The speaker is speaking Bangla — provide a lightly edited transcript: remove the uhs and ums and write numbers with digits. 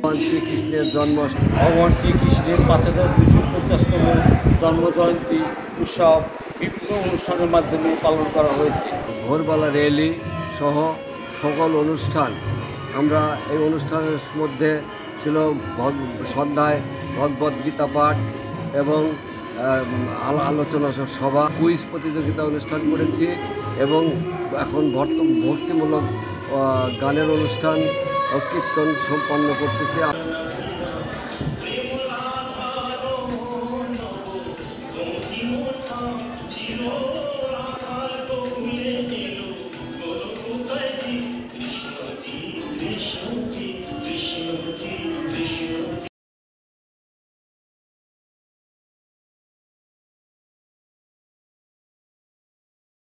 ভগবান শ্রীকৃষ্ণের ভগবান শ্রীকৃষ্ণের 5250তম জন্মজয়ন্তী উৎসব বিভিন্ন অনুষ্ঠানের মাধ্যমে পালন করা হয়েছে। ভোরবেলা র্যালি সহ সকল অনুষ্ঠান, আমরা এই অনুষ্ঠানের মধ্যে ছিল সন্ধ্যায় ভগবদ্গীতা পাঠ এবং আলোচনা সভা, কুইজ প্রতিযোগিতা অনুষ্ঠান করেছি এবং এখন ভক্তিমূলক গানের অনুষ্ঠান ও কীর্তন সম্পন্ন করতেছি।